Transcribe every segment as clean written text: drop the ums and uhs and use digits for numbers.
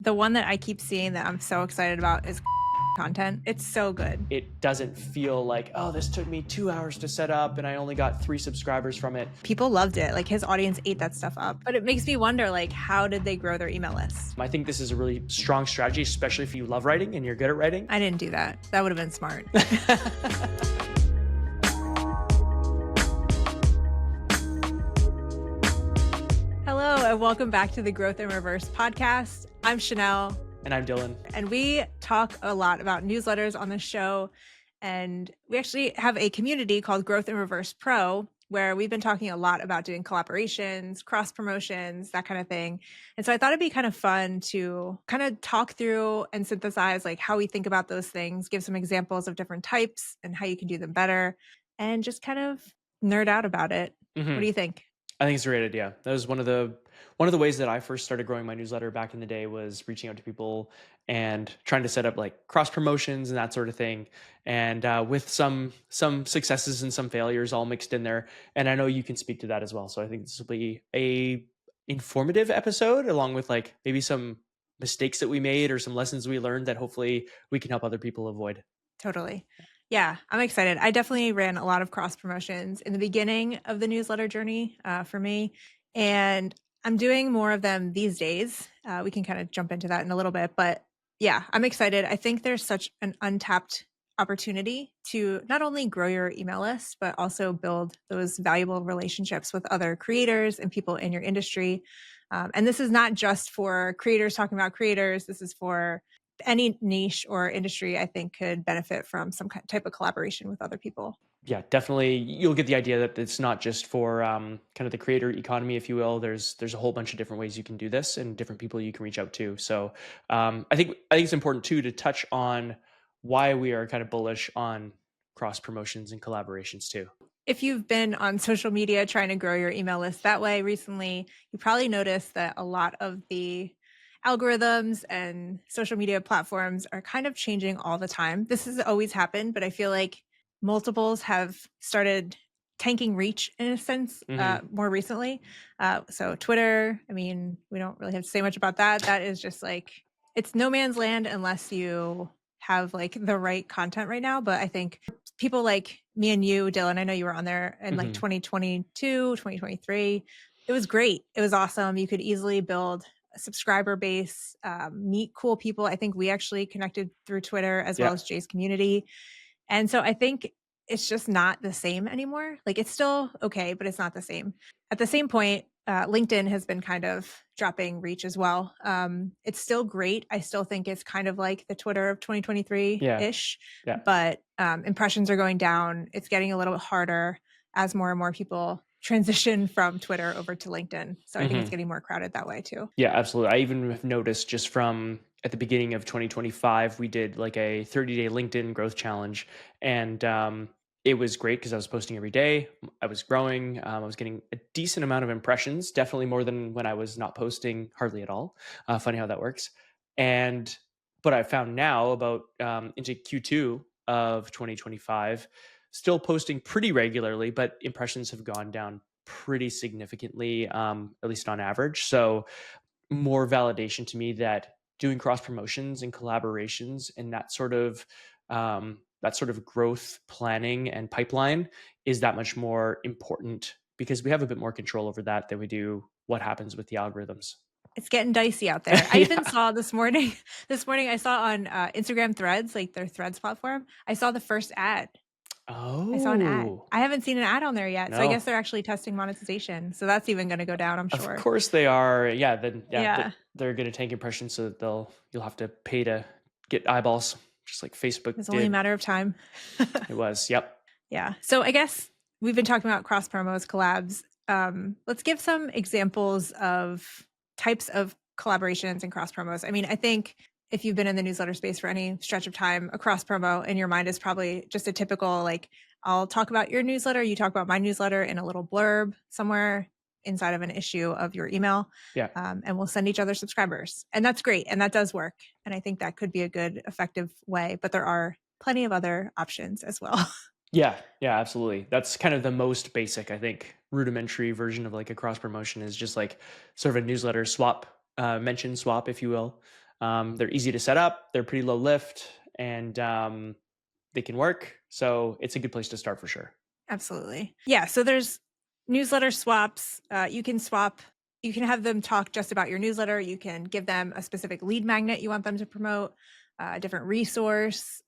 The one that I keep seeing that I'm so excited about is content. It's so good. It doesn't feel like, oh, this took me 2 hours to set up and I only got 3 subscribers from it. People loved it. Like his audience ate that stuff up. But it makes me wonder, like, how did they grow their email list? I think this is a really strong strategy, especially if you love writing and you're good at writing. I didn't do that. That would have been smart. Hello, and welcome back to the Growth in Reverse podcast. I'm Chenell. And I'm Dylan. And we talk a lot about newsletters on the show. And we actually have a community called Growth in Reverse Pro, where we've been talking a lot about doing collaborations, cross promotions, that kind of thing. And so I thought it'd be kind of fun to kind of talk through and synthesize like how we think about those things, give some examples of different types and how you can do them better, and just kind of nerd out about it. Mm-hmm. What do you think? I think it's a great idea. That was one of the ways that I first started growing my newsletter back in the day, was reaching out to people and trying to set up like cross promotions and that sort of thing. And with some successes and some failures all mixed in there. And I know you can speak to that as well. So I think this will be a informative episode, along with like maybe some mistakes that we made or some lessons we learned that hopefully we can help other people avoid. Totally. Yeah, I'm excited. I definitely ran a lot of cross promotions in the beginning of the newsletter journey for me. And I'm doing more of them these days. We can kind of jump into that in a little bit. But yeah, I'm excited. I think there's such an untapped opportunity to not only grow your email list, but also build those valuable relationships with other creators and people in your industry. And this is not just for creators talking about creators. This is for any niche or industry I think could benefit from some type of collaboration with other people. Yeah, definitely. You'll get the idea that it's not just for kind of the creator economy, if you will. There's a whole bunch of different ways you can do this and different people you can reach out to. So I think it's important too to touch on why we are kind of bullish on cross promotions and collaborations too. If you've been on social media trying to grow your email list that way recently, you probably noticed that a lot of the algorithms and social media platforms are kind of changing all the time. This has always happened, but I feel like multiples have started tanking reach in a sense more recently. So Twitter, I mean, we don't really have to say much about that. That is just like, it's no man's land unless you have like the right content right now. But I think people like me and you, Dylan, I know you were on there in like 2022, 2023. It was great. It was awesome. You could easily build a subscriber base, meet cool people. I think we actually connected through Twitter as well as Jay's community. And so I think it's just not the same anymore. Like it's still okay, but it's not the same. At the same point, LinkedIn has been kind of dropping reach as well. It's still great. I still think it's kind of like the Twitter of 2023-ish, but impressions are going down. It's getting a little bit harder as more and more people transition from Twitter over to LinkedIn. So I think it's getting more crowded that way too. Yeah, absolutely. I even have noticed just from at the beginning of 2025, we did like a 30-day LinkedIn growth challenge. And it was great because I was posting every day. I was growing. I was getting a decent amount of impressions, definitely more than when I was not posting hardly at all. Funny how that works. But I found now about into Q2 of 2025, still posting pretty regularly, but impressions have gone down pretty significantly, at least on average. So more validation to me that doing cross promotions and collaborations and that sort of growth planning and pipeline is that much more important, because we have a bit more control over that than we do what happens with the algorithms. It's getting dicey out there. I even saw this morning I saw on Instagram Threads, like their Threads platform, I saw the first ad. Oh, I saw an ad. I haven't seen an ad on there yet. No. So I guess they're actually testing monetization. So that's even going to go down, I'm sure. Of course they are. Yeah. They're going to tank impressions, so you'll have to pay to get eyeballs, just like Facebook It's only a matter of time. It was. Yep. Yeah. So I guess we've been talking about cross promos, collabs. Let's give some examples of types of collaborations and cross promos. I mean, I think if you've been in the newsletter space for any stretch of time, a cross promo in your mind is probably just a typical, like, I'll talk about your newsletter, you talk about my newsletter in a little blurb somewhere inside of an issue of your email. Yeah. And we'll send each other subscribers. And that's great. And that does work. And I think that could be a good, effective way, but there are plenty of other options as well. Yeah, absolutely. That's kind of the most basic, I think, rudimentary version of like a cross promotion is just like sort of a newsletter swap, mention swap, if you will. They're easy to set up. They're pretty low lift, and they can work. So it's a good place to start for sure. Absolutely. Yeah. So there's newsletter swaps. You can have them talk just about your newsletter. You can give them a specific lead magnet you want them to promote, a different resource.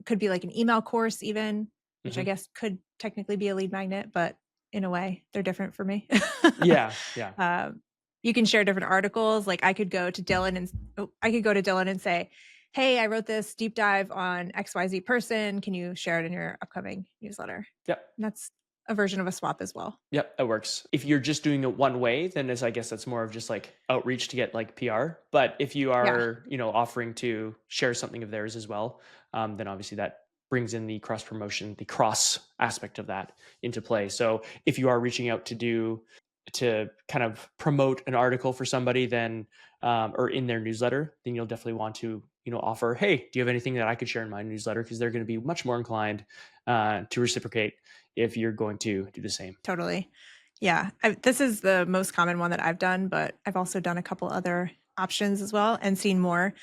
Could be like an email course, even, which I Hmm. guess could technically be a lead magnet, but in a way, they're different for me. Yeah, yeah, um, you can share different articles. Like I could go to Dylan and I could go to Dylan and say, "Hey, I wrote this deep dive on XYZ person. Can you share it in your upcoming newsletter?" yep. And that's a version of a swap as well. Yep, that works. If you're just doing it one way, then I guess that's more of just like outreach to get like PR. But if you Yeah, are, offering to share something of theirs as well, then obviously that brings in the cross promotion, the cross aspect of that into play. So if you are reaching out to kind of promote an article for somebody, then or in their newsletter, then you'll definitely want to offer, hey, do you have anything that I could share in my newsletter? Because they're going to be much more inclined to reciprocate if you're going to do the same. totally. Yeah, this is the most common one that I've done, but I've also done a couple other options as well and seen more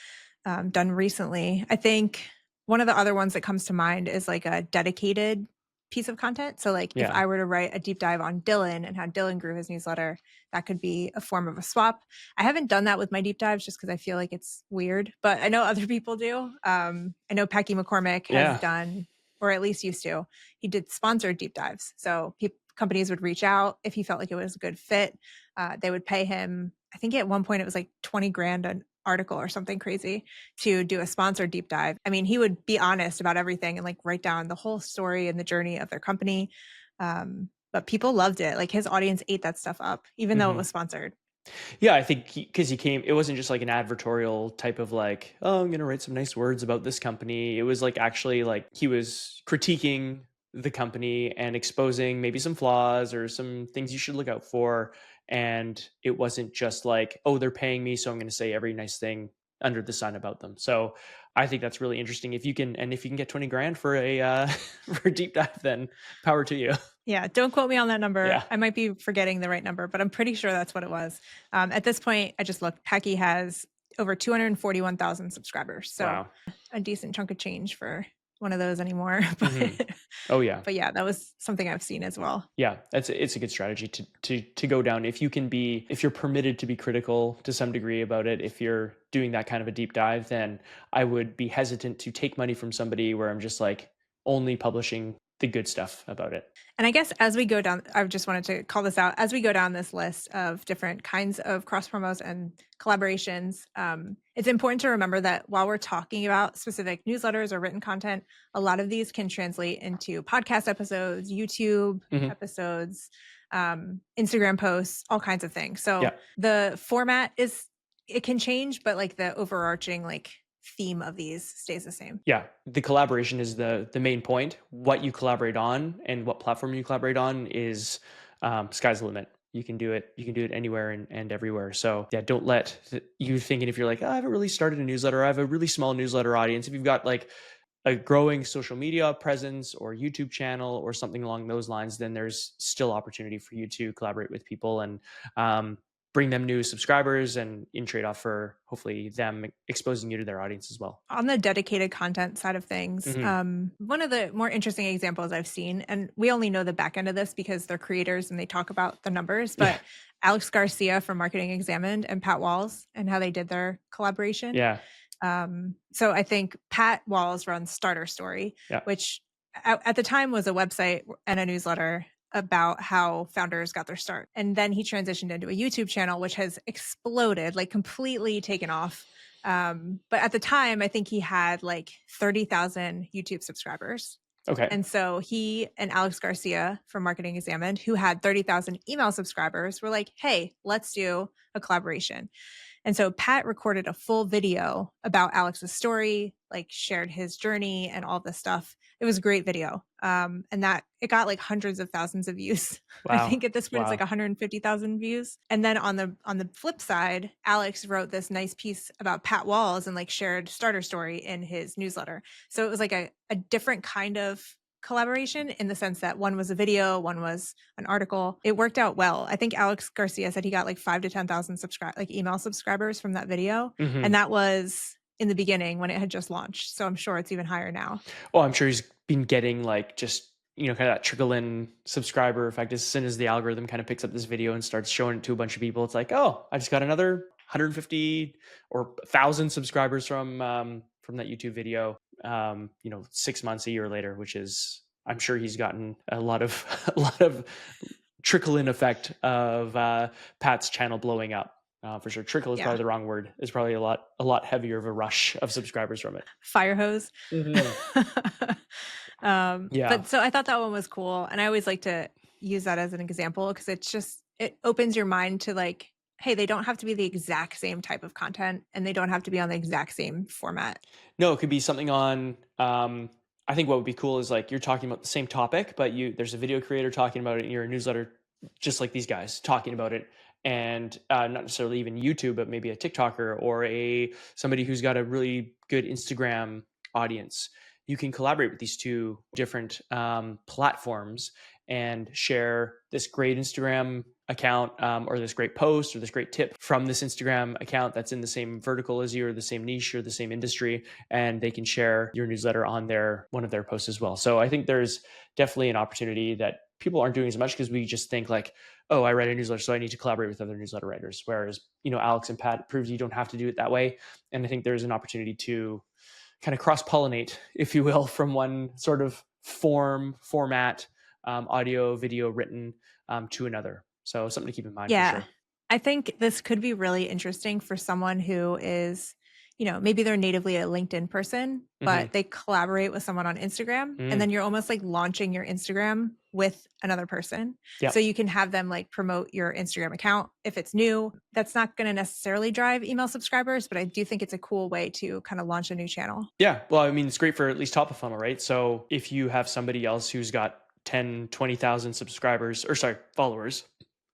done recently. I think one of the other ones that comes to mind is like a dedicated piece of content. So, like if Yeah. I were to write a deep dive on Dylan and how Dylan grew his newsletter, that could be a form of a swap. I haven't done that with my deep dives just because I feel like it's weird, but I know other people do. I know Packy McCormick has Yeah. done, or at least used to, he did sponsored deep dives. So companies would reach out if he felt like it was a good fit. They would pay him. I think at one point it was like 20 grand an article or something crazy to do a sponsored deep dive. I mean, he would be honest about everything and like write down the whole story and the journey of their company. But people loved it. Like his audience ate that stuff up, even though it Hmm. was sponsored. Yeah, I think because he came, it wasn't just like an advertorial type of like, oh, I'm going to write some nice words about this company. It was like actually like he was critiquing the company and exposing maybe some flaws or some things you should look out for. And it wasn't just like, oh, they're paying me, so I'm going to say every nice thing under the sun about them. So I think that's really interesting. If you can, and if you can get 20 grand for a for a deep dive, then power to you. Yeah, don't quote me on that number. Yeah. I might be forgetting the right number, but I'm pretty sure that's what it was. At this point, I just looked. Packy has over 241,000 subscribers, so Wow. a decent chunk of change for one of those anymore. Hmm. Oh yeah. But yeah, that was something I've seen as well. Yeah, it's a good strategy to go down. If you can be, if you're permitted to be critical to some degree about it, if you're doing that kind of a deep dive, then I would be hesitant to take money from somebody where I'm just like only publishing the good stuff about it. And I guess as we go down, I just wanted to call this out as we go down this list of different kinds of cross promos and collaborations. It's important to remember that while we're talking about specific newsletters or written content, a lot of these can translate into podcast episodes, YouTube Hmm. episodes, Instagram posts, all kinds of things. So Yeah, the format it can change, but like the overarching like theme of these stays the same. yeah. The collaboration is the main point. What you collaborate on and what platform you collaborate on is sky's the limit. You can do it. You can do it anywhere and everywhere. So yeah, don't let you thinking if you're like, oh, I haven't really started a newsletter. I have a really small newsletter audience. If you've got like a growing social media presence or YouTube channel or something along those lines, then there's still opportunity for you to collaborate with people and bring them new subscribers and in trade off for hopefully them exposing you to their audience as well. On the dedicated content side of things, Hmm. one of the more interesting examples I've seen, and we only know the back end of this because they're creators and they talk about the numbers, Yeah. but Alex Garcia from Marketing Examined and Pat Walls and how they did their collaboration. Yeah. So I think Pat Walls runs Starter Story, Yeah. which at the time was a website and a newsletter about how founders got their start. And then he transitioned into a YouTube channel, which has exploded, like completely taken off. But at the time, I think he had like 30,000 YouTube subscribers. Okay. And so he and Alex Garcia from Marketing Examined, who had 30,000 email subscribers, were like, hey, let's do a collaboration. And so Pat recorded a full video about Alex's story, like shared his journey and all this stuff. It was a great video. And that it got like hundreds of thousands of views. I Wow. think at this point it's like Wow. 150,000 views. And then on the flip side, Alex wrote this nice piece about Pat Walls and like shared Starter Story in his newsletter. So it was like a different kind of collaboration in the sense that one was a video, one was an article. It worked out well. I think Alex Garcia said he got like 5 to 10,000 email subscribers from that video, Mhm. and that was in the beginning when it had just launched. So I'm sure it's even higher now. Oh, I'm sure he's been getting like just, kind of that trickle in subscriber effect. As soon as the algorithm kind of picks up this video and starts showing it to a bunch of people, it's like, oh, I just got another 150 or 1,000 subscribers from that YouTube video. 6 months, a year later, which is, I'm sure he's gotten a lot of a lot of trickle in effect of Pat's channel blowing up. For sure, trickle is Yeah. probably the wrong word. It's probably a lot heavier of a rush of subscribers from it. Fire hose. Mhm. Yeah. But so I thought that one was cool. And I always like to use that as an example because it opens your mind to like, hey, they don't have to be the exact same type of content and they don't have to be on the exact same format. No, it could be something on. I think what would be cool is like you're talking about the same topic, but there's a video creator talking about it in your newsletter, just like these guys talking about it, and not necessarily even YouTube, but maybe a TikToker or somebody who's got a really good Instagram audience. You can collaborate with these two different platforms and share this great Instagram account, or this great post or this great tip from this Instagram account that's in the same vertical as you or the same niche or the same industry, and they can share your newsletter on one of their posts as well. So I think there's definitely an opportunity that people aren't doing as much because we just think like, oh, I write a newsletter, so I need to collaborate with other newsletter writers. Whereas, Alex and Pat proves you don't have to do it that way. And I think there's an opportunity to kind of cross-pollinate, if you will, from one sort of format, audio, video, written, to another. So something to keep in mind for Yeah. sure. I think this could be really interesting for someone who is, maybe they're natively a LinkedIn person, Hmm. but they collaborate with someone on Instagram. And then you're almost like launching your Instagram with another person. So Yep. you can have them like promote your Instagram account if it's new. That's not going to necessarily drive email subscribers, but I do think it's a cool way to kind of launch a new channel. Yeah. Well, I mean, it's great for at least top of funnel, right? So if you have somebody else who's got 10, 20,000 subscribers, or sorry, followers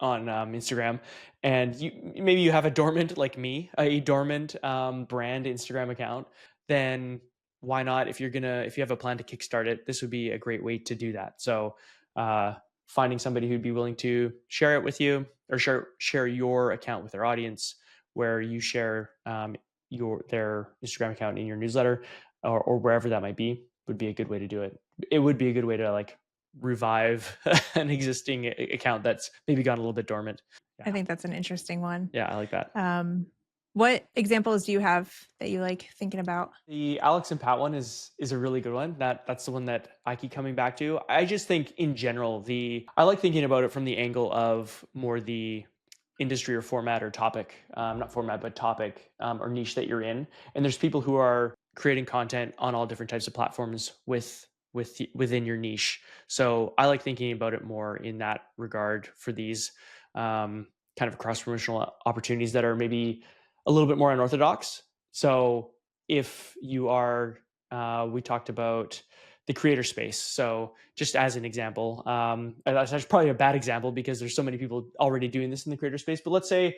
on Instagram, and maybe you have a dormant, like me, a dormant brand Instagram account, then why not? If you have a plan to kickstart it, this would be a great way to do that. So uh, finding somebody who'd be willing to share it with you, or share your account with their audience, where you share their Instagram account in your newsletter, or wherever that might be, would be a good way to do it. It would be a good way to like revive an existing account that's maybe gone a little bit dormant. I Yeah. think that's an interesting one. Yeah, I like that. What examples do you have that you like thinking about? The Alex and Pat one is a really good one. That's the one that I keep coming back to. I just think in general, I like thinking about it from the angle of more the industry or format or topic, not format, but topic, or niche that you're in. And there's people who are creating content on all different types of platforms within your niche. So I like thinking about it more in that regard for these kind of cross promotional opportunities that are maybe a little bit more unorthodox. So if you are, we talked about the creator space. So just as an example, and that's probably a bad example because there's so many people already doing this in the creator space. But let's say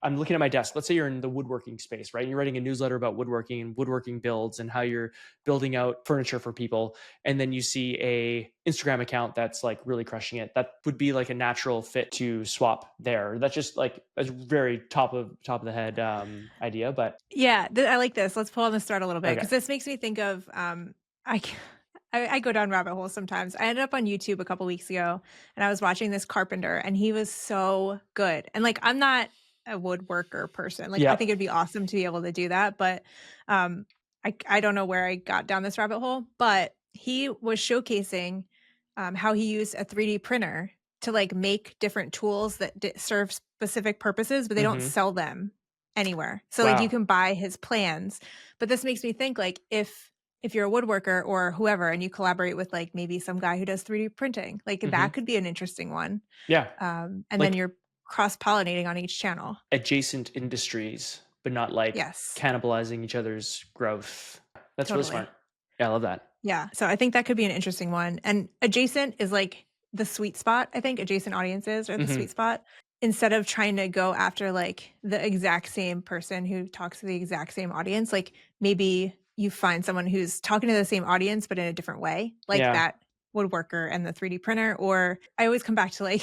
I'm looking at my desk. Let's say you're in the woodworking space, right? You're writing a newsletter about woodworking and woodworking builds and how you're building out furniture for people. And then you see a Instagram account that's like really crushing it. That would be like a natural fit to swap there. That's just like a very top of the head idea. But Yeah, I like this. Let's pull on this thread a little bit okay. because this makes me think of I, c- I go down rabbit holes sometimes. I ended up on YouTube a couple weeks ago and I was watching this carpenter and he was so good. And like I'm not a woodworker person. Like I Yeah. think it'd be awesome to be able to do that, but I don't know where I got down this rabbit hole, but he was showcasing how he used a 3D printer to like make different tools that serve specific purposes, but they don't Hmm. sell them anywhere. So like you Wow. can buy his plans. But this makes me think like if you're a woodworker or whoever and you collaborate with like maybe some guy who does 3D printing, like Hmm. that could be an interesting one. Yeah. And then Like you're cross-pollinating on each channel. adjacent industries, but not like Yes, cannibalizing each other's growth. That's really smart. totally. Yeah, I love that. Yeah. So I think that could be an interesting one. And adjacent is like the sweet spot. I think adjacent audiences are the Hmm. sweet spot. Instead of trying to go after like the exact same person who talks to the exact same audience, like maybe you find someone who's talking to the same audience, but in a different way, like Yeah. that woodworker and the 3D printer. Or I always come back to like,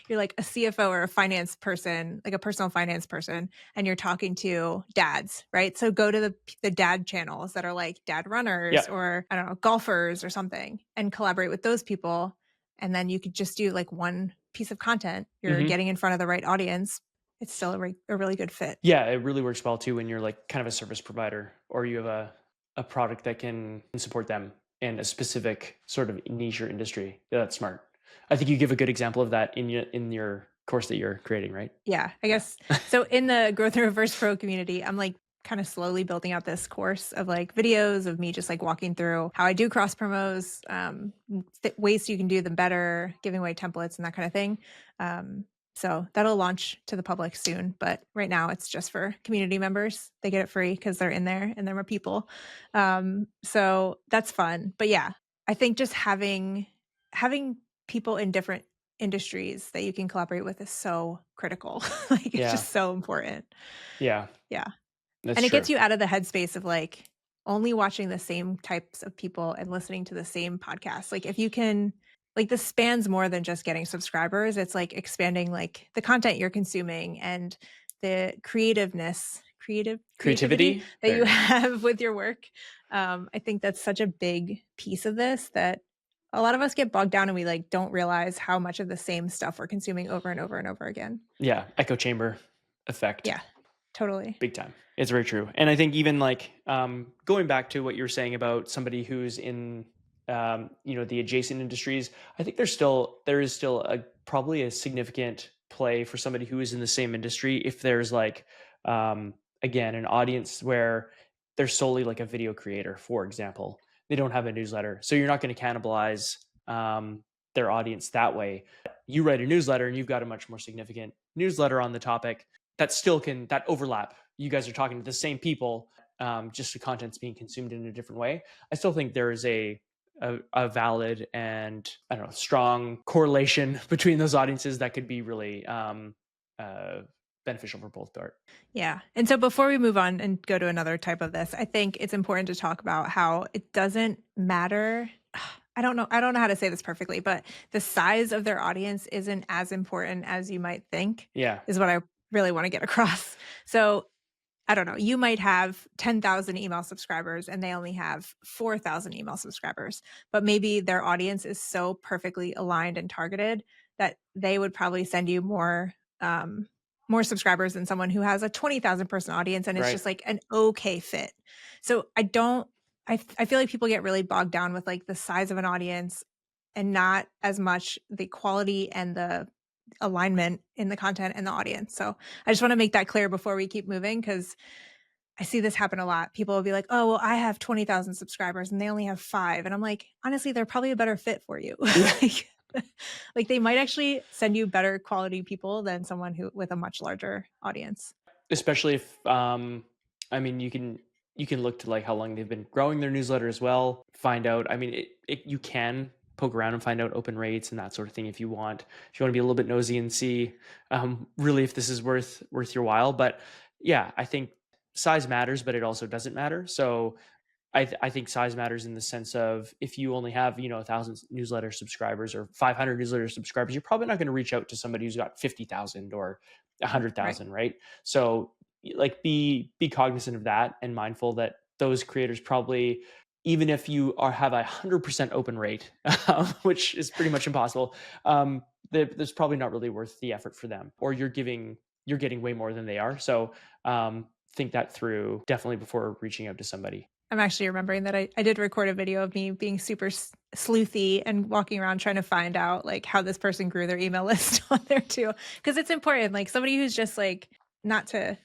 you're like a CFO or a finance person, like a personal finance person, and you're talking to dads, right? So go to the dad channels that are like dad runners Yeah. or I don't know, golfers or something, and collaborate with those people. And then you could just do like one piece of content. You're Mhm. getting in front of the right audience. It's still a really good fit. Yeah, it really works well too when you're like kind of a service provider or you have a product that can support them in a specific sort of niche or industry. Yeah, that's smart. I think you give a good example of that in your course that you're creating, right? Yeah, I Yeah. guess so in the Growth and Reverse Pro community, I'm like kind of slowly building out this course of like videos of me just like walking through how I do cross promos, ways you can do them better, giving away templates and that kind of thing. So that'll launch to the public soon, but right now it's just for community members. They get it free because they're in there and there are people. So that's fun. But yeah, I think just having people in different industries that you can collaborate with is so critical. Like it's Yeah. just so important. Yeah. Yeah. That's And it true. gets you out of the headspace of like only watching the same types of people and listening to the same podcasts. Like if you can like this spans more than just getting subscribers. It's like expanding like the content you're consuming and the creativity Creativity? that you There. have with your work. I think that's such a big piece of this that a lot of us get bogged down and we like don't realize how much of the same stuff we're consuming over and over and over again. Yeah, echo chamber effect. Yeah, totally. Big time. It's very true. And I think even like going back to what you were saying about somebody who's in the adjacent industries, I think there is still probably a significant play for somebody who is in the same industry if there's like again an audience where they're solely like a video creator, for example. They don't have a newsletter. So you're not going to cannibalize their audience that way. You write a newsletter and you've got a much more significant newsletter on the topic that overlap. You guys are talking to the same people, just the content's being consumed in a different way. I still think there is a valid and I don't know strong correlation between those audiences that could be really beneficial for both part. Yeah. And so before we move on and go to another type of this, I think it's important to talk about how it doesn't matter. I don't know how to say this perfectly, but the size of their audience isn't as important as you might think, Yeah. is what I really want to get across. So I don't know, you might have 10,000 email subscribers and they only have 4,000 email subscribers, but maybe their audience is so perfectly aligned and targeted that they would probably send you more subscribers than someone who has a 20,000 person audience and it's Right. just like an okay fit. So I feel like people get really bogged down with like the size of an audience and not as much the quality and the alignment in the content and the audience. So I just want to make that clear before we keep moving because I see this happen a lot. People will be like, "Oh, well, I have 20,000 subscribers and they only have 5." And I'm like, "Honestly, they're probably a better fit for you." Yeah. Like they might actually send you better quality people than someone who with a much larger audience. Especially if I mean you can look to like how long they've been growing their newsletter as well, find out. I mean you can poke around and find out open rates and that sort of thing if you want to be a little bit nosy and see really if this is worth your while. But yeah, I think size matters, but it also doesn't matter. So I think size matters in the sense of if you only have 1,000 newsletter subscribers or 500 newsletter subscribers, you're probably not going to reach out to somebody who's got 50,000 or Right. 100,000, right? So like be cognizant of that and mindful that those creators probably, even if you have 100% open rate, which is pretty much impossible, there's probably not really worth the effort for them, or you're getting way more than they are. So think that through definitely before reaching out to somebody. I'm actually remembering that I did record a video of me being super sleuthy and walking around trying to find out like how this person grew their email list on there too. Cause it's important. Like somebody who's just like, not to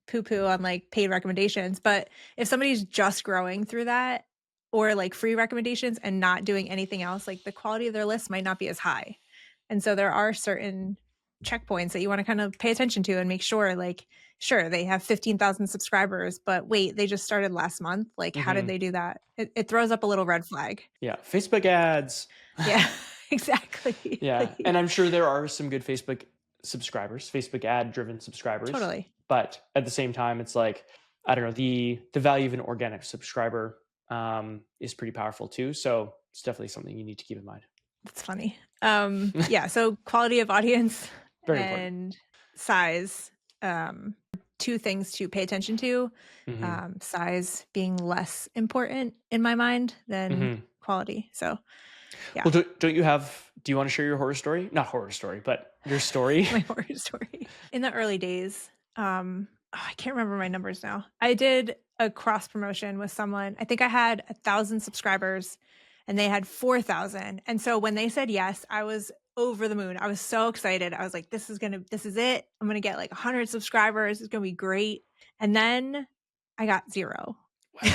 poo poo on like paid recommendations, but if somebody's just growing through that or like free recommendations and not doing anything else, like the quality of their list might not be as high. And so there are certain checkpoints that you want to kind of pay attention to and make sure like, sure, they have 15,000 subscribers, but wait, they just started last month. Like, how did Hmm. they do that? It throws up a little red flag. Yeah, Facebook ads. Yeah, exactly. Yeah, and Like, I'm sure there are some good Facebook subscribers, Facebook ad driven subscribers, totally. but at the same time, it's like I don't know, the value of an organic subscriber is pretty powerful too. So it's definitely something you need to keep in mind. That's funny. Yeah, so quality of audience Very important. and size, two things to pay attention to. Hmm. Size being less important in my mind than Hmm. quality. So yeah, Well, don't you have? Do you want to share your horror story? Not horror story, but your story. my horror story. In the early days, I can't remember my numbers now. I did a cross promotion with someone. I think I had 1,000 subscribers and they had 4,000. And so when they said yes, I was over the moon. I was so excited. I was like, this is it. I'm going to get like 100 subscribers. It's going to be great. And then I got zero. Wow.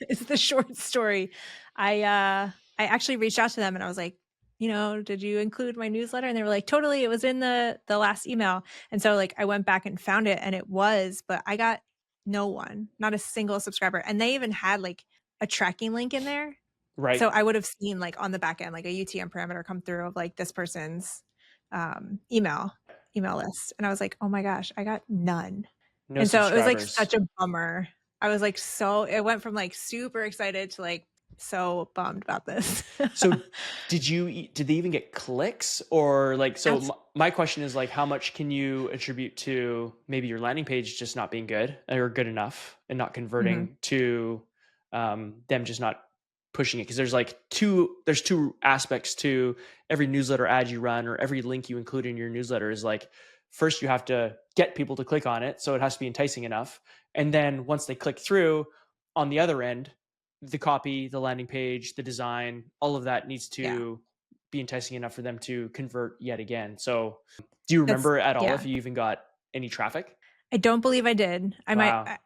It's the short story. I actually reached out to them and I was like, did you include my newsletter? And they were like, totally. It was in the last email. And so like I went back and found it and it was, but I got no one, not a single subscriber. And they even had like a tracking link in there. Right. So I would have seen like on the back end, like a UTM parameter come through of like this person's email list. And I was like, oh my gosh, I got none. No And so it was like subscribers. such a bummer. I was like, it went from like super excited to like so bummed about this. So did they even get clicks or like, so That's my question is like, how much can you attribute to maybe your landing page just not being good or good enough and not mhm. converting to them just not pushing it? Because there's two aspects to every newsletter ad you run or every link you include in your newsletter is like, first you have to get people to click on it. So it has to be enticing enough. And then once they click through on the other end, the copy, the landing page, the design, all of that needs Yeah. to be enticing enough for them to convert yet again. So, do you That's remember at all yeah. if you even got any traffic? I don't believe I did. Wow.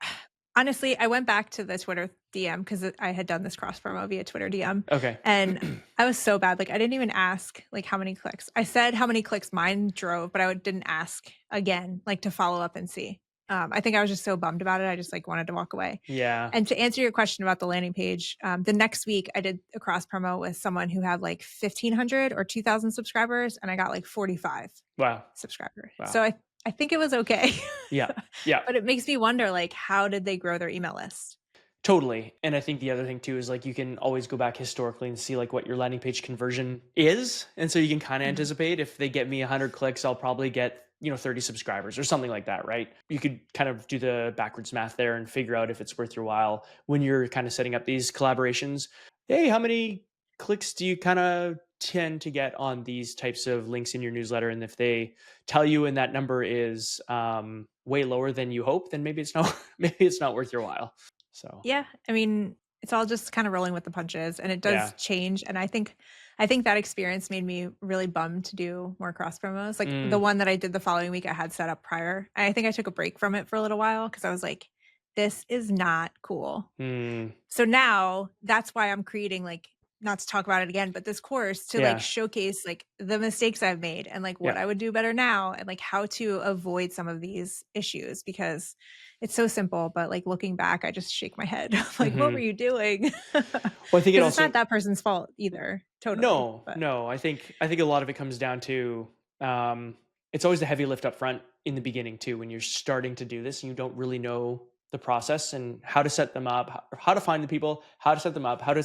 Honestly, I went back to the Twitter DM because I had done this cross promo via Twitter DM, Okay. and I was so bad. Like I didn't even ask like how many clicks. I said how many clicks mine drove, but I didn't ask again, like to follow up and see. I think I was just so bummed about it. I just like wanted to walk away. Yeah. And to answer your question about the landing page, the next week I did a cross promo with someone who had like 1,500 or 2,000 subscribers, and I got like 45 Wow. subscribers. Wow. So I think it was okay. Yeah. Yeah. But it makes me wonder, like, how did they grow their email list? Totally. And I think the other thing too is like you can always go back historically and see like what your landing page conversion is. And so you can kind of Mhm. anticipate if they get me 100 clicks, I'll probably get, 30 subscribers or something like that, right? You could kind of do the backwards math there and figure out if it's worth your while when you're kind of setting up these collaborations. Hey, how many clicks do you kind of tend to get on these types of links in your newsletter? And if they tell you and that number is way lower than you hope, then maybe it's not maybe it's not worth your while. So Yeah, I mean, it's all just kind of rolling with the punches, and it yeah. does change. And I think that experience made me really bummed to do more cross promos. Like the Mm, one that I did the following week, I had set up prior. And I think I took a break from it for a little while because I was like, this is not cool. mm, So now that's why I'm creating like not to talk about it again, but this course to like yeah, showcase like the mistakes I've made and like what yeah. I would do better now and like how to avoid some of these issues because it's so simple, but like looking back, I just shake my head. I'm like, what were Mhm. you doing? Well, I think it Because it's not also that person's fault either. Totally. no, But no. I think a lot of it comes down to it's always the heavy lift up front in the beginning too, when you're starting to do this and you don't really know the process and how to set them up, how to find the people, how to set them up, how to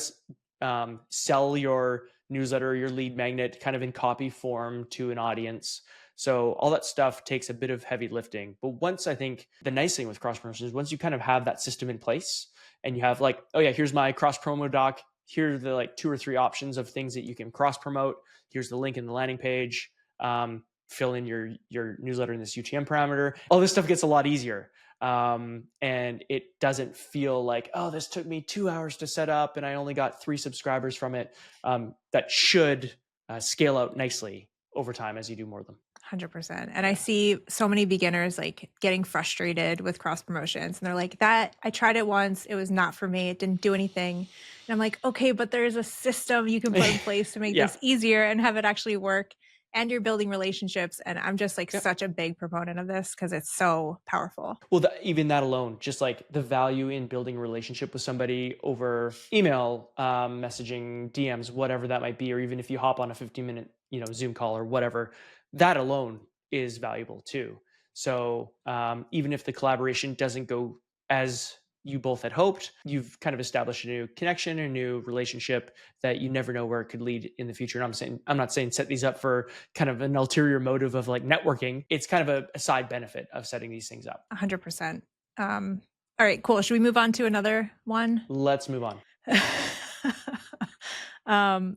sell your newsletter, your lead magnet, kind of in copy form to an audience. So all that stuff takes a bit of heavy lifting. But once I think the nice thing with cross promotion is once you kind of have that system in place and you have like, oh yeah, here's my cross promo doc. Here are the like 2 or 3 options of things that you can cross promote. Here's the link in the landing page. Fill in your newsletter in this UTM parameter. All this stuff gets a lot easier. And it doesn't feel like, oh, this took me 2 hours to set up and I only got 3 subscribers from it. That should scale out nicely over time as you do more of them. 100%. And I Yeah. see so many beginners like getting frustrated with cross promotions. And they're like, that I tried it once. It was not for me. It didn't do anything. And I'm like, okay, but there's a system you can put in place to make Yeah. this easier and have it actually work. And you're building relationships. And I'm just like Yep. such a big proponent of this because it's so powerful. Well, even that alone, just like the value in building a relationship with somebody over email, messaging, DMs, whatever that might be, or even if you hop on a 15-minute, Zoom call or whatever, that alone is valuable too. So even if the collaboration doesn't go as you both had hoped. You've kind of established a new connection, a new relationship that you never know where it could lead in the future. And I'm not saying set these up for kind of an ulterior motive of like networking. It's kind of a side benefit of setting these things up. 100%. All right, cool. Should we move on to another one? Let's move on.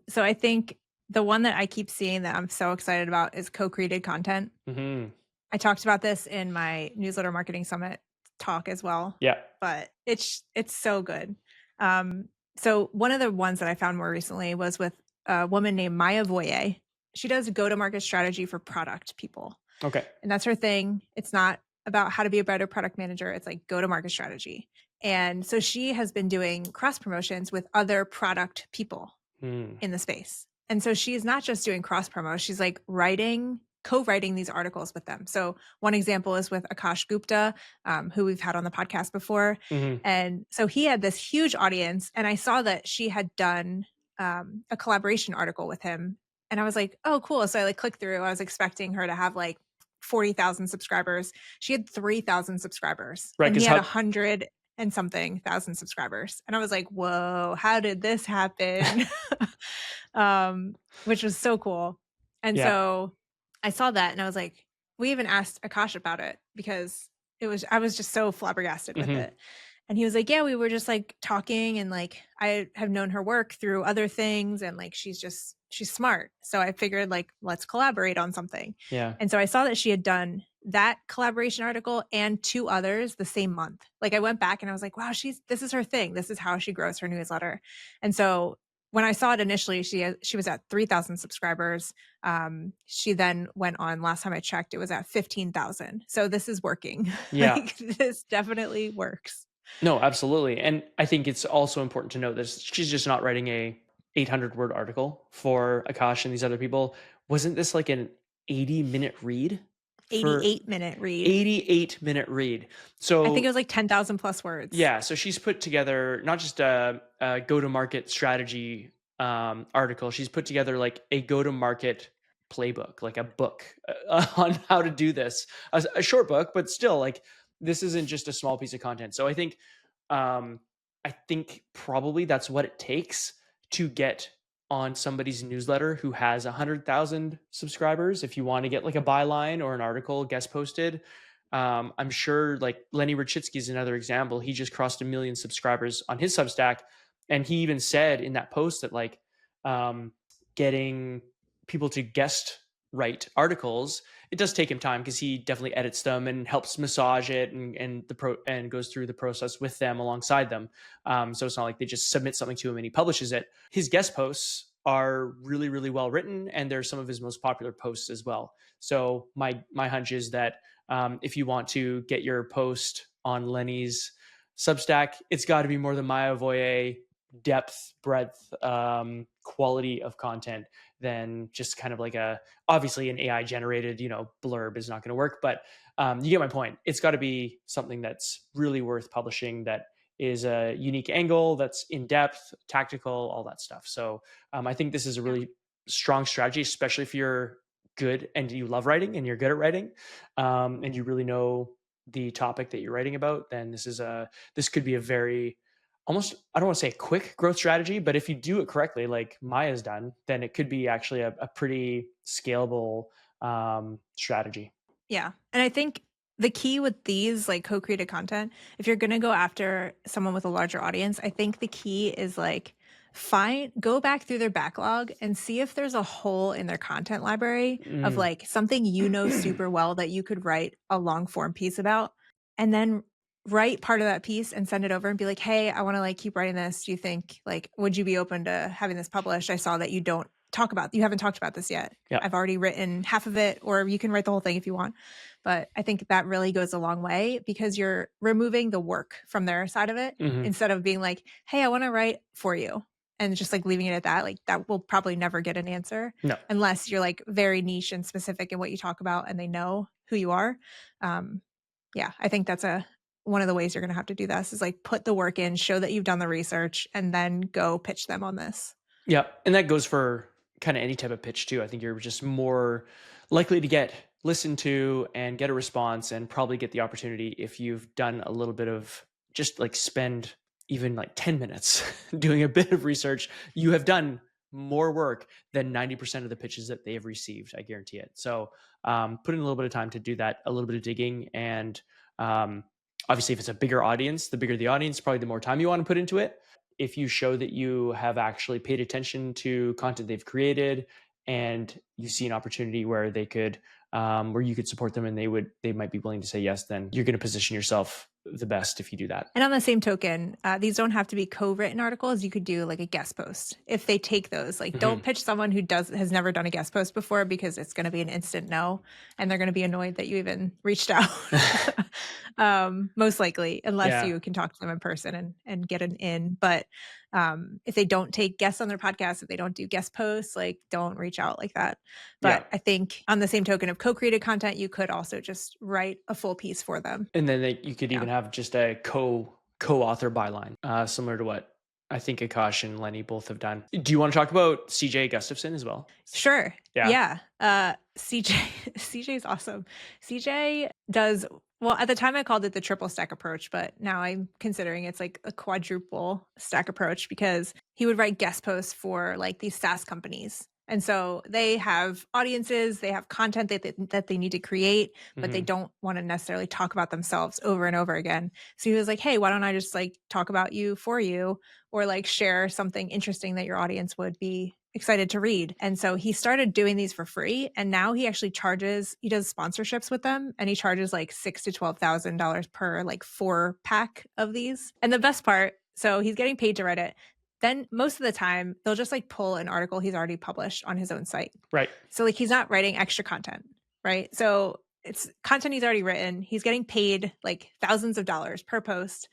So I think the one that I keep seeing that I'm so excited about is co-created content. Mm-hmm. I talked about this in my newsletter marketing summit talk as well. Yeah. But it's so good. So one of the ones that I found more recently was with a woman named Maja Voje. She does go-to-market strategy for product people. Okay. And that's her thing. It's not about how to be a better product manager. It's like go-to-market strategy. And so she has been doing cross promotions with other product people in the space. And so she is not just doing cross promo. She's like co-writing these articles with them. So one example is with Akash Gupta, who we've had on the podcast before. Mm-hmm. And so he had this huge audience, and I saw that she had done a collaboration article with him. And I was like, oh, cool. So I like clicked through. I was expecting her to have like 40,000 subscribers. She had 3,000 subscribers. Right, and he had 100 and something thousand subscribers. And I was like, whoa, how did this happen? Which was so cool. And so I saw that and I was like, we even asked Akash about it because I was just so flabbergasted with it. And he was like, yeah, we were just like talking, and like I have known her work through other things, and like she's smart. So I figured like, let's collaborate on something. Yeah. And so I saw that she had done that collaboration article and 2 others the same month. Like I went back and I was like, wow, this is her thing. This is how she grows her newsletter. And so when I saw it initially, she was at 3,000 subscribers. She then went on, last time I checked, it was at 15,000. So this is working. Yeah. Like, this definitely works. No, absolutely. And I think it's also important to note that she's just not writing a 800-word article for Akash and these other people. Wasn't this like an 80-minute read? 88-minute read. 88-minute read. So I think it was like 10,000 plus words. Yeah. So she's put together not just a go-to-market strategy article. She's put together like a go-to-market playbook, like a book on how to do this. A short book, but still, like, this isn't just a small piece of content. So I think probably that's what it takes to get on somebody's newsletter who has 100,000 subscribers. If you want to get like a byline or an article guest posted, I'm sure like Lenny Rachitsky is another example. He just crossed 1 million subscribers on his Substack. And he even said in that post that like getting people to guest write articles, it does take him time because he definitely edits them and helps massage it and goes through the process with them alongside them. So it's not like they just submit something to him and he publishes it. His guest posts are really, really well written, and they're some of his most popular posts as well. So my hunch is that if you want to get your post on Lenny's Substack, it's got to be more than Maja Voje depth, breadth, quality of content than just kind of like obviously an AI generated, blurb is not going to work, but you get my point. It's got to be something that's really worth publishing, that is a unique angle, that's in depth, tactical, all that stuff. So I think this is a really strong strategy, especially if you're good and you love writing and you're good at writing, and you really know the topic that you're writing about. Then this could be a very, almost, I don't want to say a quick growth strategy, but if you do it correctly, like Maya's done, then it could be actually a pretty scalable strategy. Yeah. And I think the key with these like co-created content, if you're going to go after someone with a larger audience, I think the key is like go back through their backlog and see if there's a hole in their content library of like something super well that you could write a long form piece about, and then write part of that piece and send it over and be like, hey, I want to like keep writing this. Do you think like, would you be open to having this published? I saw that you haven't talked about this yet. Yeah. I've already written half of it, or you can write the whole thing if you want. But I think that really goes a long way because you're removing the work from their side of it instead of being like, hey, I want to write for you. And just like leaving it at that, like that will probably never get an answer unless you're like very niche and specific in what you talk about and they know who you are. I think that's one of the ways you're going to have to do this is like put the work in, show that you've done the research, and then go pitch them on this. Yeah. And that goes for kind of any type of pitch too. I think you're just more likely to get listened to and get a response and probably get the opportunity if you've done a little bit of just like spend even like 10 minutes doing a bit of research, you have done more work than 90% of the pitches that they have received. I guarantee it. So put in a little bit of time to do that, a little bit of digging. And obviously, if it's a bigger audience, the bigger the audience, probably the more time you want to put into it. If you show that you have actually paid attention to content they've created and you see an opportunity where they could, where you could support them and they might be willing to say yes, then you're going to position yourself the best if you do that. And on the same token, these don't have to be co-written articles. You could do like a guest post if they take those. Like, don't pitch someone who has never done a guest post before, because it's going to be an instant no, and they're going to be annoyed that you even reached out. Most likely, unless you can talk to them in person and get an in. But if they don't take guests on their podcast, if they don't do guest posts, like, don't reach out like that. But I think on the same token of co-created content, you could also just write a full piece for them. And then you could even have just a co-author byline, similar to what I think Akash and Lenny both have done. Do you want to talk about CJ Gustafson as well? Sure. Yeah. CJ is awesome. CJ does, well, at the time I called it the triple stack approach, but now I'm considering it's like a quadruple stack approach, because he would write guest posts for like these SaaS companies. And so they have audiences, they have content that they need to create, but they don't want to necessarily talk about themselves over and over again. So he was like, hey, why don't I just like talk about you for you, or like share something interesting that your audience would be excited to read. And so he started doing these for free, and now he actually he does sponsorships with them, and he charges like $6,000 to $12,000 per like 4-pack of these. And the best part, so he's getting paid to write it. Then most of the time they'll just like pull an article he's already published on his own site. Right. So like he's not writing extra content, right? So it's content he's already written. He's getting paid like thousands of dollars per post.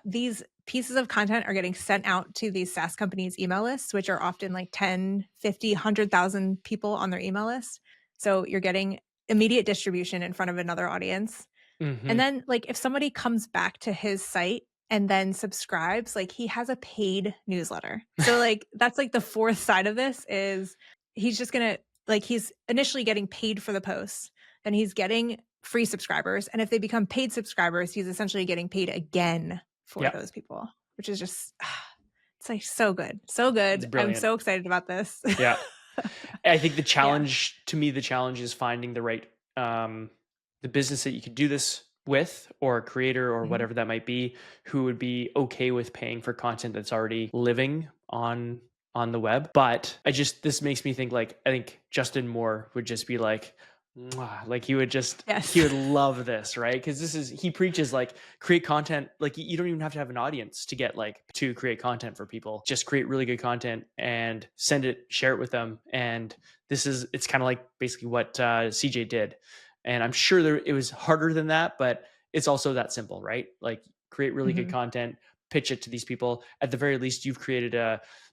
These pieces of content are getting sent out to these SaaS companies' email lists, which are often like 10, 50, 100,000 people on their email list. So you're getting immediate distribution in front of another audience. And then like if somebody comes back to his site and then subscribes, like he has a paid newsletter. So like that's like the fourth side of this is he's just gonna, like, he's initially getting paid for the posts, then he's getting free subscribers, and if they become paid subscribers, he's essentially getting paid again for those people, which is just it's like so good. I'm so excited about this. I think the challenge to me, the challenge is finding the right the business that you could do this with, or a creator or whatever that might be, who would be okay with paying for content that's already living on the web. But this makes me think, like, I think Justin Moore would just be like, mwah, like he would just he would love this, right? Because he preaches like create content, like you don't even have to have an audience to get like to create content for people. Just create really good content and share it with them. And it's kind of like basically what CJ did. And I'm sure it was harder than that, but it's also that simple, right? Like create really good content, pitch it to these people. At the very least, you've created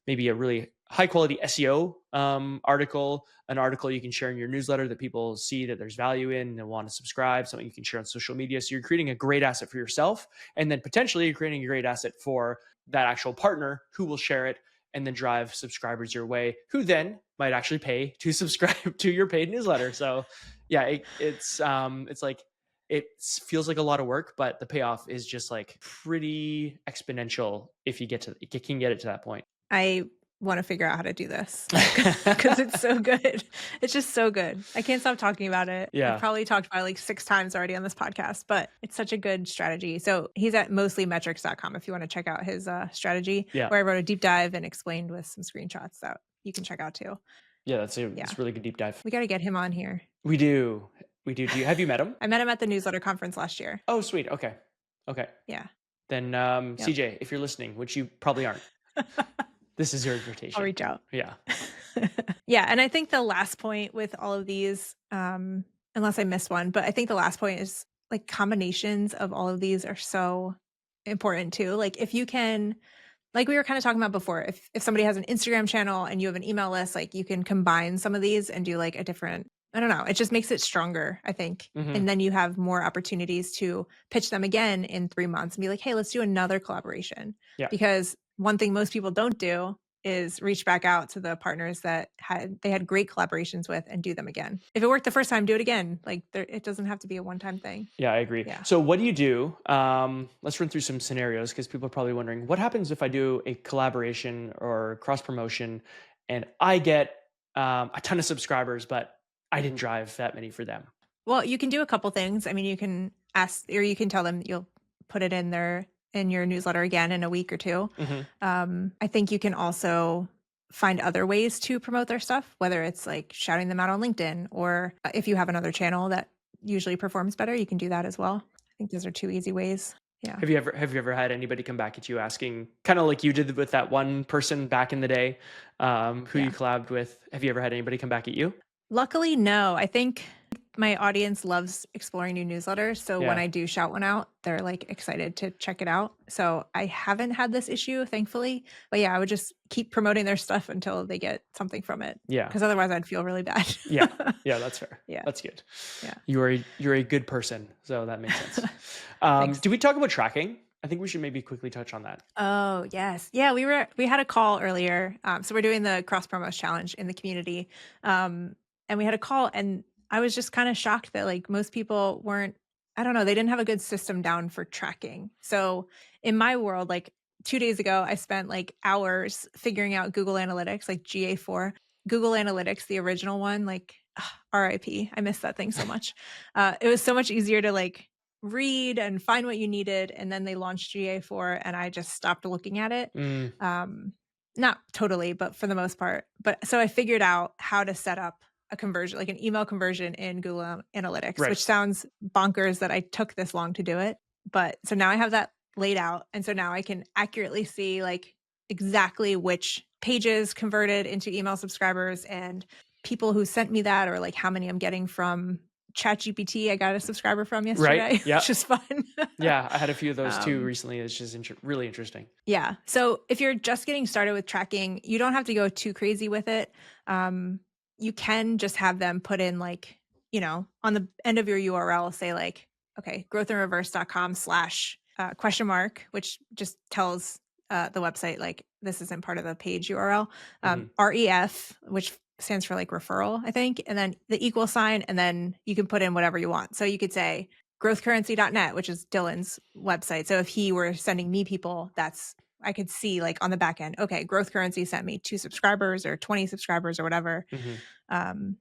maybe a really high quality SEO article, an article you can share in your newsletter that people see that there's value in and want to subscribe, something you can share on social media. So you're creating a great asset for yourself, and then potentially you're creating a great asset for that actual partner who will share it and then drive subscribers your way, who then might actually pay to subscribe to your paid newsletter. So yeah, it's like, it feels like a lot of work, but the payoff is just like pretty exponential if you can get it to that point. I want to figure out how to do this because it's so good. It's just so good. I can't stop talking about it. I've probably talked about it like 6 times already on this podcast, but it's such a good strategy. So he's at mostlymetrics.com if you want to check out his strategy, where I wrote a deep dive and explained with some screenshots that you can check out too. Yeah, it's a really good deep dive. We got to get him on here. We do. Have you met him? I met him at the newsletter conference last year. Oh, sweet. Okay. Yeah. Then CJ, if you're listening, which you probably aren't, this is your invitation. I'll reach out. Yeah. Yeah. And I think the last point with all of these, unless I missed one, but I think the last point is like combinations of all of these are so important too. Like if you can, like we were kind of talking about before, if somebody has an Instagram channel and you have an email list, like you can combine some of these and do like a different, I don't know, it just makes it stronger, I think. And then you have more opportunities to pitch them again in 3 months and be like, hey, let's do another collaboration. Because one thing most people don't do is reach back out to the partners that they had great collaborations with and do them again. If it worked the first time, do it again. Like it doesn't have to be a one-time thing. Yeah, I agree. Yeah. So what do you do? Let's run through some scenarios because people are probably wondering what happens if I do a collaboration or cross promotion and I get a ton of subscribers, but I didn't drive that many for them. Well, you can do a couple things. I mean, you can ask, or you can tell them you'll put it in your newsletter again in a week or two. I think you can also find other ways to promote their stuff, whether it's like shouting them out on LinkedIn, or if you have another channel that usually performs better, you can do that as well. I think those are two easy ways. Yeah. Have you ever had anybody come back at you asking, kind of like you did with that one person back in the day, who you collabed with? Have you ever had anybody come back at you? Luckily, no. I think my audience loves exploring new newsletters. So when Yeah. I do shout one out, they're like excited to check it out. So I haven't had this issue, thankfully. But yeah, I would just keep promoting their stuff until they get something from it. Yeah. Because otherwise I'd feel really bad. Yeah. Yeah, that's fair. Yeah. That's good. Yeah. You're a good person, so that makes sense. Do we talk about tracking? I think we should maybe quickly touch on that. Oh, yes. Yeah, we had a call earlier. So we're doing the cross promos challenge in the community. And we had a call, and I was just kind of shocked that like most people weren't, I don't know, they didn't have a good system down for tracking. So in my world, like 2 days ago, I spent like hours figuring out Google Analytics, like GA4. Google Analytics, the original one, like RIP. I miss that thing so much. It was so much easier to like read and find what you needed. And then they launched GA4 and I just stopped looking at it. Not totally, but for the most part. But so I figured out how to set up a conversion, like an email conversion in Google Analytics, Right. which sounds bonkers that I took this long to do it. But so now I have that laid out. And so now I can accurately see like exactly which pages converted into email subscribers and people who sent me that, or like how many I'm getting from ChatGPT. I got a subscriber from yesterday, Right. Yeah. which is fun. Yeah, I had a few of those too recently. It's just really interesting. Yeah. So if you're just getting started with tracking, you don't have to go too crazy with it. You can just have them put in like, on the end of your URL, say like, okay, growthandreverse.com/, which just tells the website like this isn't part of the page URL. REF, which stands for like referral, I think, and then the equal sign, and then you can put in whatever you want. So you could say growthcurrency.net, which is Dylan's website. So if he were sending me people, I could see like on the back end, okay, Growth Currency sent me 2 subscribers or 20 subscribers or whatever. And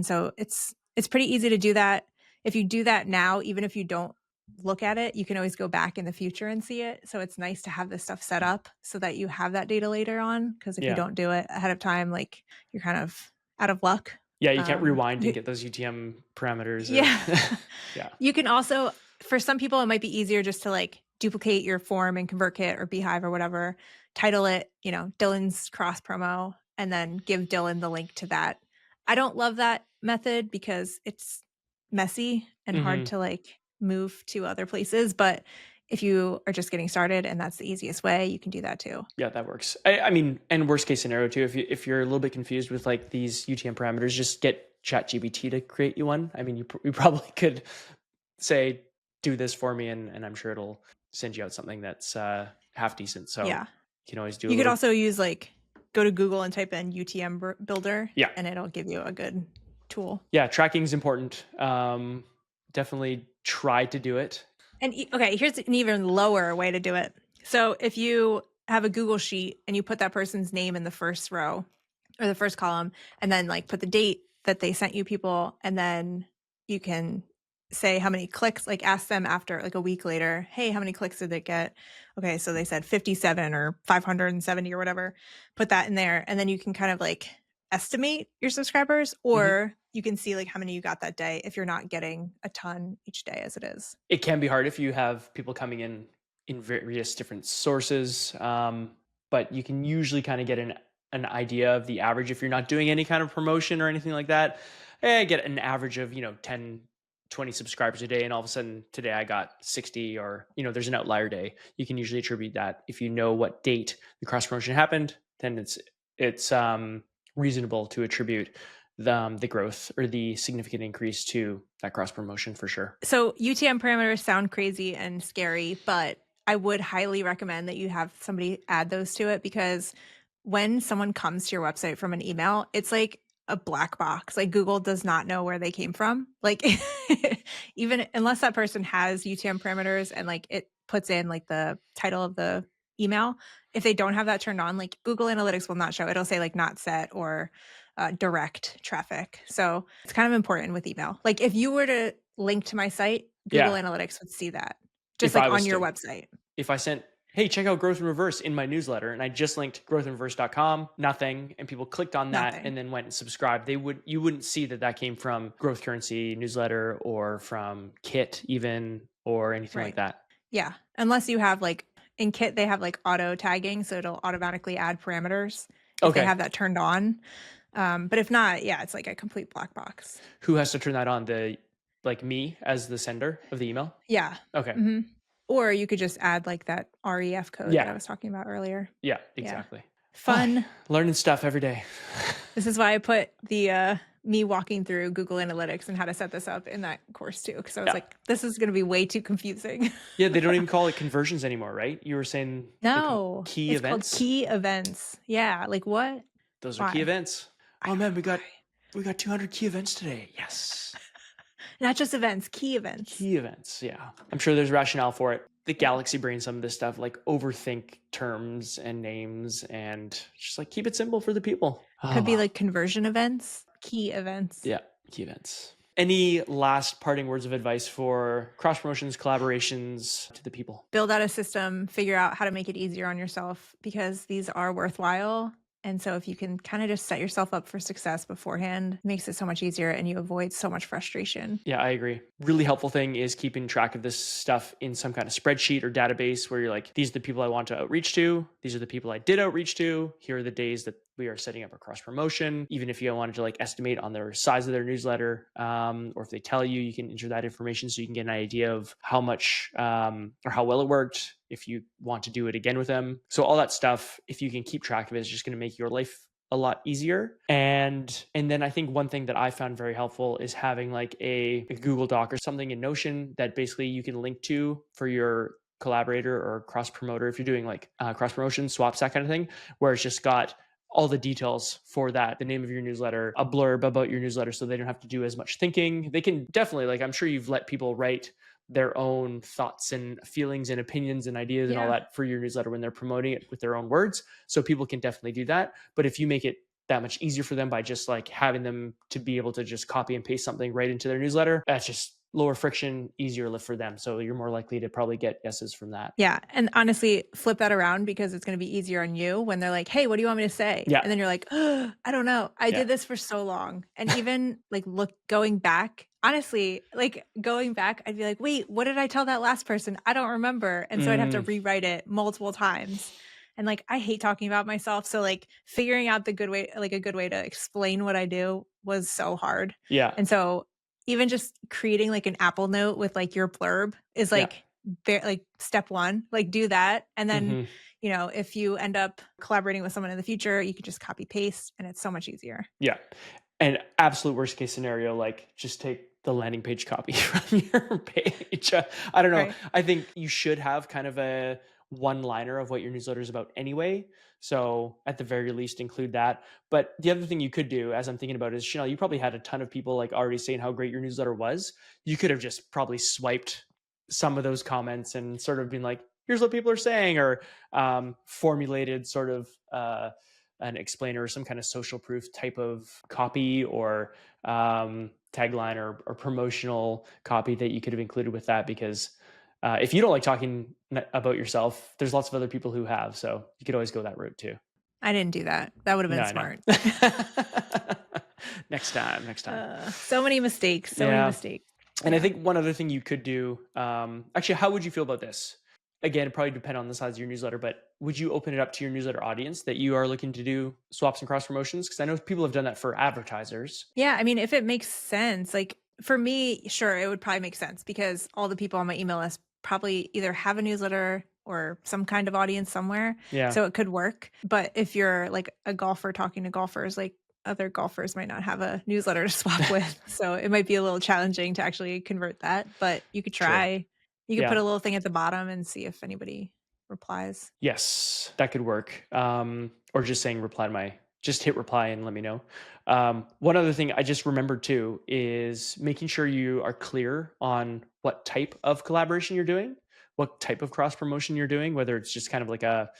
so it's pretty easy to do that. If you do that now, even if you don't look at it, you can always go back in the future and see it. So it's nice to have this stuff set up so that you have that data later on. Because if you don't do it ahead of time, like you're kind of out of luck. Yeah, you can't rewind and get those UTM parameters. Yeah. Yeah. You can also, for some people, it might be easier just to like duplicate your form in ConvertKit or Beehive or whatever, title it, Dylan's cross promo, and then give Dylan the link to that. I don't love that method because it's messy and hard to like move to other places. But if you are just getting started and that's the easiest way, you can do that too. Yeah, that works. I mean, and worst case scenario too, if you're a little bit confused with like these UTM parameters, just get ChatGPT to create you one. I mean, you probably could say, do this for me, and I'm sure it'll send you out something that's half decent. So yeah, you can always do. You could also use like go to Google and type in UTM builder. Yeah, and it'll give you a good tool. Yeah, tracking is important. Definitely try to do it. And okay, here's an even lower way to do it. So if you have a Google sheet and you put that person's name in the first row or the first column, and then like put the date that they sent you people, and then you can say how many clicks, like ask them after like a week later, hey, how many clicks did they get? Okay, so they said 57 or 570 or whatever. Put that in there, and then you can kind of like estimate your subscribers, or you can see like how many you got that day if you're not getting a ton each day as it is. It can be hard if you have people coming in various different sources, but you can usually kind of get an idea of the average if you're not doing any kind of promotion or anything like that. I get an average of 10, 20 subscribers a day, and all of a sudden today I got 60, or there's an outlier day. You can usually attribute that if you know what date the cross promotion happened. Then it's reasonable to attribute the growth or the significant increase to that cross promotion for sure. So UTM parameters sound crazy and scary, but I would highly recommend that you have somebody add those to it, because when someone comes to your website from an email, it's like a black box. Like Google does not know where they came from. Like even unless that person has UTM parameters and like it puts in like the title of the email, if they don't have that turned on, like Google Analytics will not show. It'll say like not set or direct traffic. So it's kind of important with email. Like if you were to link to my site, Google Yeah. Analytics would see that just If like I on was your to, website. if I sent, hey, check out Growth in Reverse in my newsletter, and I just linked growthinreverse.com, nothing, and people clicked on that Nothing. and then went and subscribed, you wouldn't see that came from Growth Currency newsletter or from Kit even or anything like Right. that. Yeah. Unless you have like in Kit, they have like auto tagging. So it'll automatically add parameters if they Okay. have that turned on. But if not, yeah, it's like a complete black box. Who has to turn that on? Like me as the sender of the email? Yeah. Okay. hmm Or you could just add like that REF code that I Yeah. was talking about earlier. Yeah, Yeah. exactly. Fun. Learning stuff every day. This is why I put the me walking through Google Analytics and how to set this up in that course too. Because I was Yeah. like, this is going to be way too confusing. Yeah, they don't even call it conversions anymore, right? You were saying they call No, key it's called events. key events. Yeah. Like what? Those are Why? key events. I Oh don't man, know we got 200 key events today. Yes. Not just events, key events. Key events. Yeah. I'm sure there's rationale for it. The Yeah. galaxy brain, some of this stuff, like overthink terms and names and just like keep it simple for the people. Could be like conversion events, key events. Yeah, key events. Any last parting words of advice for cross promotions, collaborations to the people? Build out a system, figure out how to make it easier on yourself because these are worthwhile. And so if you can kind of just set yourself up for success beforehand, it makes it so much easier and you avoid so much frustration. Yeah, I agree. Really helpful thing is keeping track of this stuff in some kind of spreadsheet or database where you're like, these are the people I want to outreach to. These are the people I did outreach to. Here are the days that we are setting up a cross promotion. Even if you wanted to like estimate on their size of their newsletter, or if they tell you, you can enter that information so you can get an idea of how much or how well it worked. If you want to do it again with them. So all that stuff, if you can keep track of it, is just going to make your life a lot easier. And then I think one thing that I found very helpful is having like a Google Doc or something in Notion that basically you can link to for your collaborator or cross promoter if you're doing like cross promotion swaps, that kind of thing, where it's just got all the details for that, the name of your newsletter, a blurb about your newsletter, so they don't have to do as much thinking. They can definitely, like, I'm sure you've let people write their own thoughts and feelings and opinions and ideas and all that for your newsletter when they're promoting it with their own words. So people can definitely do that. But if you make it that much easier for them by just like having them to be able to just copy and paste something right into their newsletter, that's just lower friction, easier lift for them. So you're more likely to probably get yeses from that. Yeah. And honestly, flip that around because it's going to be easier on you when they're like, hey, what do you want me to say? Yeah. And then you're like, oh, I don't know. I did this for so long. And even like going back, honestly, like going back, I'd be like, wait, what did I tell that last person? I don't remember. And so I'd have to rewrite it multiple times. And like, I hate talking about myself. So like figuring out the good way, like a good way to explain what I do was so hard. Yeah. And so even just creating like an Apple note with like your blurb is like like step one, like do that. And then, you know, if you end up collaborating with someone in the future, you can just copy paste and it's so much easier. Yeah. And absolute worst case scenario, like just take the landing page copy from your page. I don't know. Right. I think you should have kind of a one-liner of what your newsletter is about anyway. So at the very least, include that. But the other thing you could do, as I'm thinking about, is Chenell, you probably had a ton of people like already saying how great your newsletter was. You could have just probably swiped some of those comments and sort of been like, here's what people are saying, or formulated sort of an explainer or some kind of social proof type of copy or tagline or promotional copy that you could have included with that, because if you don't like talking about yourself, there's lots of other people who have, so you could always go that route too. I didn't do that. That would have been smart. Next time. So many mistakes. Many mistakes. And I think one other thing you could do, actually, how would you feel about this? Again, it probably depend on the size of your newsletter, but would you open it up to your newsletter audience that you are looking to do swaps and cross promotions? Because I know people have done that for advertisers. Yeah, I mean, if it makes sense, like for me, sure, it would probably make sense because all the people on my email list probably either have a newsletter or some kind of audience somewhere. Yeah. So it could work. But if you're like a golfer talking to golfers, like other golfers might not have a newsletter to swap with. So it might be a little challenging to actually convert that, but you could try. You could put a little thing at the bottom and see if anybody replies. Yes, that could work. Or just saying just hit reply and let me know. One other thing I just remembered too is making sure you are clear on what type of collaboration you're doing, what type of cross promotion you're doing, whether it's just kind of like a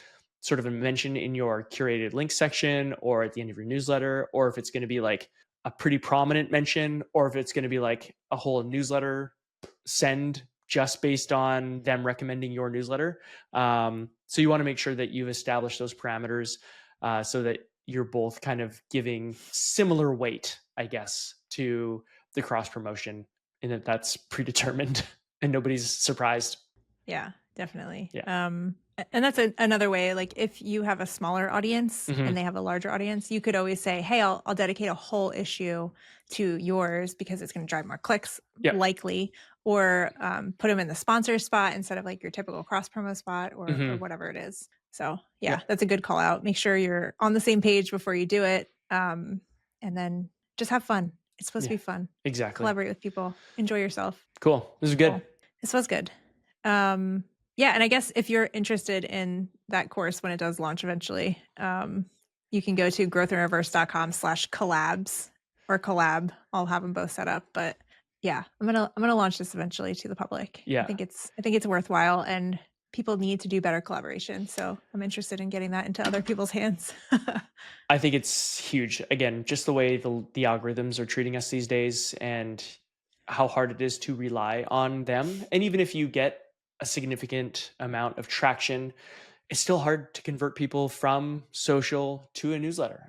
sort of a mention in your curated links section or at the end of your newsletter, or if it's going to be like a pretty prominent mention, or if it's going to be like a whole newsletter send just based on them recommending your newsletter. So you want to make sure that you've established those parameters so that you're both kind of giving similar weight, I guess, to the cross promotion, and that's predetermined and nobody's surprised. Yeah, definitely. Yeah. And that's another way, like if you have a smaller audience and they have a larger audience, you could always say, hey, I'll dedicate a whole issue to yours because it's going to drive more clicks, Yep. likely, or put them in the sponsor spot instead of like your typical cross promo spot or whatever it is. So yeah, that's a good call out. Make sure you're on the same page before you do it. And then just have fun. It's supposed to be fun. Exactly. Collaborate with people. Enjoy yourself. Cool. This is good. Cool. This was good. Yeah, and I guess if you're interested in that course when it does launch eventually, you can go to growthinreverse.com/collabs or collab. I'll have them both set up. But yeah, I'm gonna launch this eventually to the public. Yeah. I think it's worthwhile, and people need to do better collaboration. So I'm interested in getting that into other people's hands. I think it's huge. Again, just the way the algorithms are treating us these days and how hard it is to rely on them. And even if you get a significant amount of traction, it's still hard to convert people from social to a newsletter.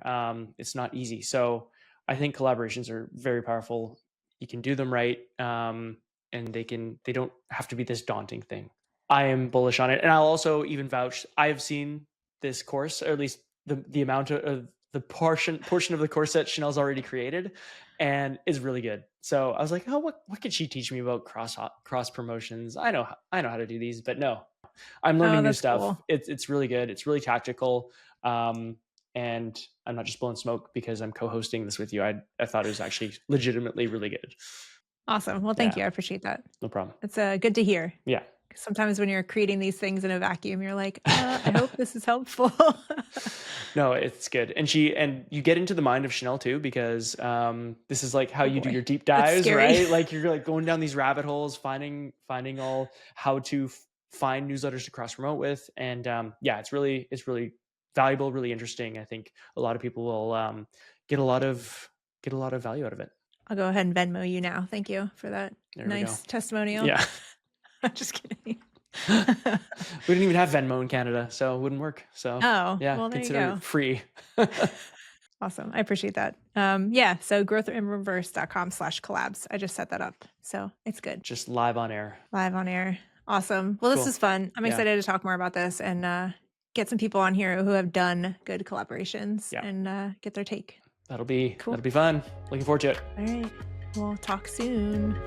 It's not easy. So I think collaborations are very powerful. You can do them right. And they don't have to be this daunting thing. I am bullish on it. And I'll also even vouch, I have seen this course, or at least the amount of the portion of the course that Chenell's already created, and is really good. So I was like, oh, what could she teach me about cross promotions? I know how to do these, but no, I'm learning new stuff. Cool. It's really good. It's really tactical. And I'm not just blowing smoke because I'm co-hosting this with you. I thought it was actually legitimately really good. Awesome. Well, thank you. I appreciate that. No problem. It's good to hear. Yeah. Sometimes when you're creating these things in a vacuum, you're like, I hope this is helpful. No, it's good. And you get into the mind of Chenell too, because this is like how you do your deep dives, right? Like you're like going down these rabbit holes, finding all how to find newsletters to cross promote with. And it's really valuable, really interesting. I think a lot of people will get a lot of value out of it. I'll go ahead and Venmo you now. Thank you for that nice testimonial. Yeah. I'm just kidding. We didn't even have Venmo in Canada, so it wouldn't work. So yeah, well, consider it free. Awesome. I appreciate that. So growthinreverse.com/collabs. I just set that up. So it's good. Just live on air. Awesome. Well, This is fun. I'm excited to talk more about this and get some people on here who have done good collaborations and get their take. That'll be fun. Looking forward to it. All right. We'll talk soon.